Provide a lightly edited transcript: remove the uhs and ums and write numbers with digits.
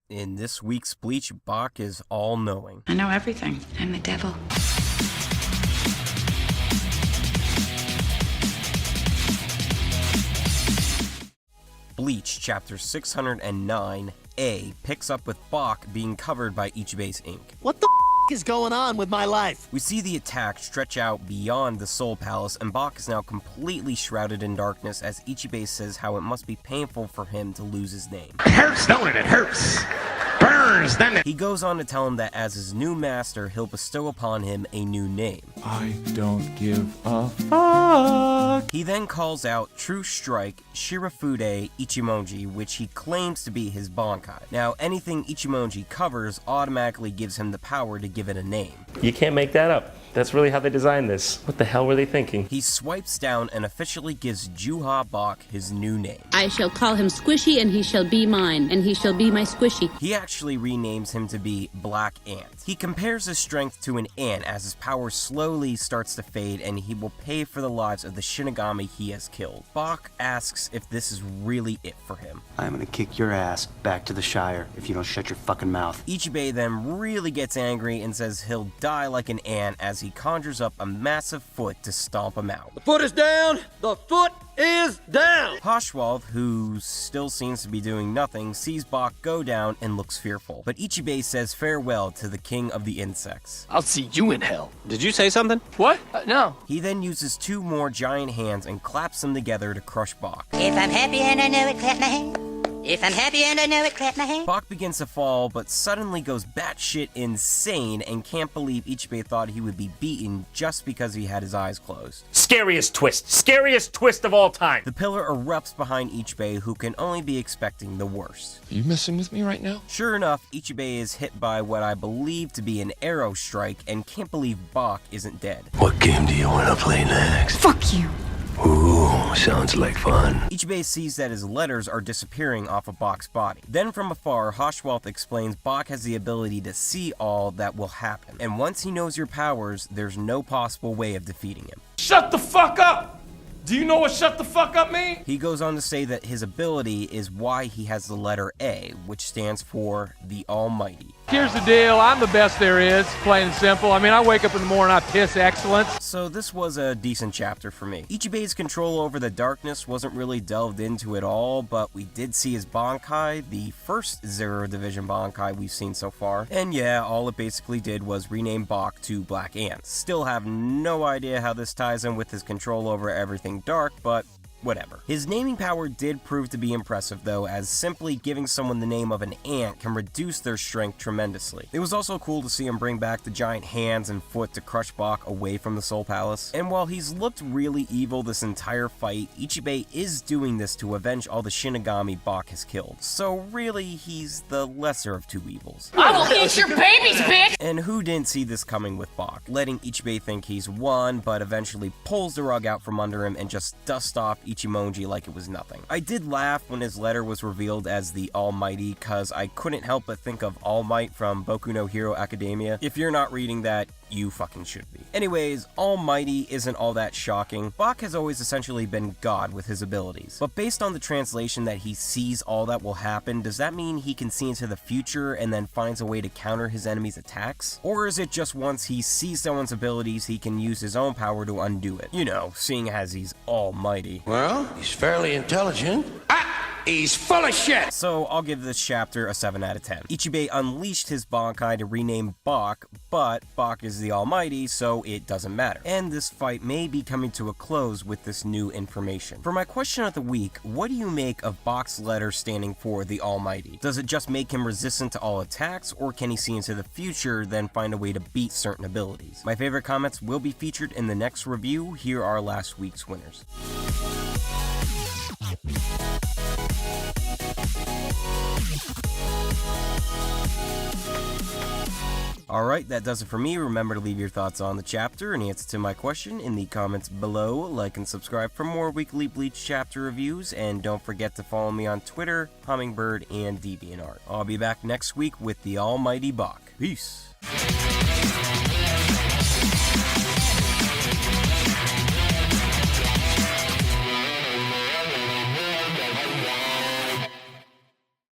In this week's Bleach, Bach is all-knowing. I know everything. I'm the devil. Bleach Chapter 609A picks up with Bach being covered by Ichibe's ink. What the is going on with my life? We see the attack stretch out beyond the Soul Palace, and Bach is now completely shrouded in darkness as Ichibe says how it must be painful for him to lose his name. It hurts, don't it? It hurts. Burns, doesn't it? He goes on to tell him that as his new master, he'll bestow upon him a new name. I don't give a fuck. He then calls out True Strike Shirafude Ichimonji, which he claims to be his Bankai. Now, anything Ichimonji covers automatically gives him the power to give it a name. You can't make that up. That's really how they designed this. What the hell were they thinking? He swipes down and officially gives Yhwach Bach his new name. I shall call him Squishy, and he shall be mine, and he shall be my Squishy. He actually renames him to be Black Ant. He compares his strength to an ant as his power slowly starts to fade, and he will pay for the lives of the Shinigami he has killed. Bach asks if this is really it for him. I'm gonna kick your ass back to the Shire if you don't shut your fucking mouth. Ichibe then really gets angry and says he'll die like an ant as he conjures up a massive foot to stomp him out. The foot is down! The foot is down! Haschwalth, who still seems to be doing nothing, sees Bach go down and looks fearful. But Ichibe says farewell to the king of the insects. I'll see you in hell. Did you say something? What? No. He then uses two more giant hands and claps them together to crush Bach. If I'm happy and I know it, clap my hand. If I'm happy and I know it, clap my hand. Bach begins to fall, but suddenly goes batshit insane and can't believe Ichibe thought he would be beaten just because he had his eyes closed. Scariest twist of all time. The pillar erupts behind Ichibe, who can only be expecting the worst. Are you messing with me right now? Sure enough, Ichibe is hit by what I believe to be an arrow strike and can't believe Bach isn't dead. What game do you want to play next? Fuck you. Ooh, sounds like fun. Ichibe sees that his letters are disappearing off of Bach's body. Then from afar, Haschwalth explains Bach has the ability to see all that will happen, and once he knows your powers, there's no possible way of defeating him. Shut the fuck up! Do you know what shut the fuck up means? He goes on to say that his ability is why he has the letter A, which stands for the Almighty. Here's the deal, I'm the best there is, plain and simple. I mean, I wake up in the morning, I piss excellence. So this was a decent chapter for me. Ichibe's control over the darkness wasn't really delved into at all, but we did see his Bankai, the first Zero Division Bankai we've seen so far. And yeah, all it basically did was rename Bach to Black Ant. Still have no idea how this ties in with his control over everything dark, but whatever. His naming power did prove to be impressive though, as simply giving someone the name of an ant can reduce their strength tremendously. It was also cool to see him bring back the giant hands and foot to crush Bach away from the Soul Palace. And while he's looked really evil this entire fight, Ichibe is doing this to avenge all the Shinigami Bach has killed. So really, he's the lesser of two evils. I will eat your babies, bitch! And who didn't see this coming with Bach, letting Ichibe think he's won, but eventually pulls the rug out from under him and just dusts off Ichimonji like it was nothing. I did laugh when his letter was revealed as the Almighty, cause I couldn't help but think of All Might from Boku no Hero Academia. If you're not reading that, you fucking should be. Anyways, Almighty isn't all that shocking. Bach has always essentially been God with his abilities. But based on the translation that he sees all that will happen, does that mean he can see into the future and then finds a way to counter his enemy's attacks? Or is it just once he sees someone's abilities, he can use his own power to undo it? You know, seeing as he's almighty. Well, he's fairly intelligent. He's full of shit! So I'll give this chapter a 7 out of 10. Ichibe unleashed his Bankai to rename Bach, but Bach is the Almighty, so it doesn't matter. And this fight may be coming to a close with this new information. For my question of the week, what do you make of Bach's letter standing for the Almighty? Does it just make him resistant to all attacks, or can he see into the future, then find a way to beat certain abilities? My favorite comments will be featured in the next review. Here are last week's winners. Alright, that does it for me. Remember to leave your thoughts on the chapter and answer to my question in the comments below. Like and subscribe for more weekly Bleach Chapter reviews, and don't forget to follow me on Twitter, Hummingbird, and DeviantArt. I'll be back next week with the Almighty Bach. Peace!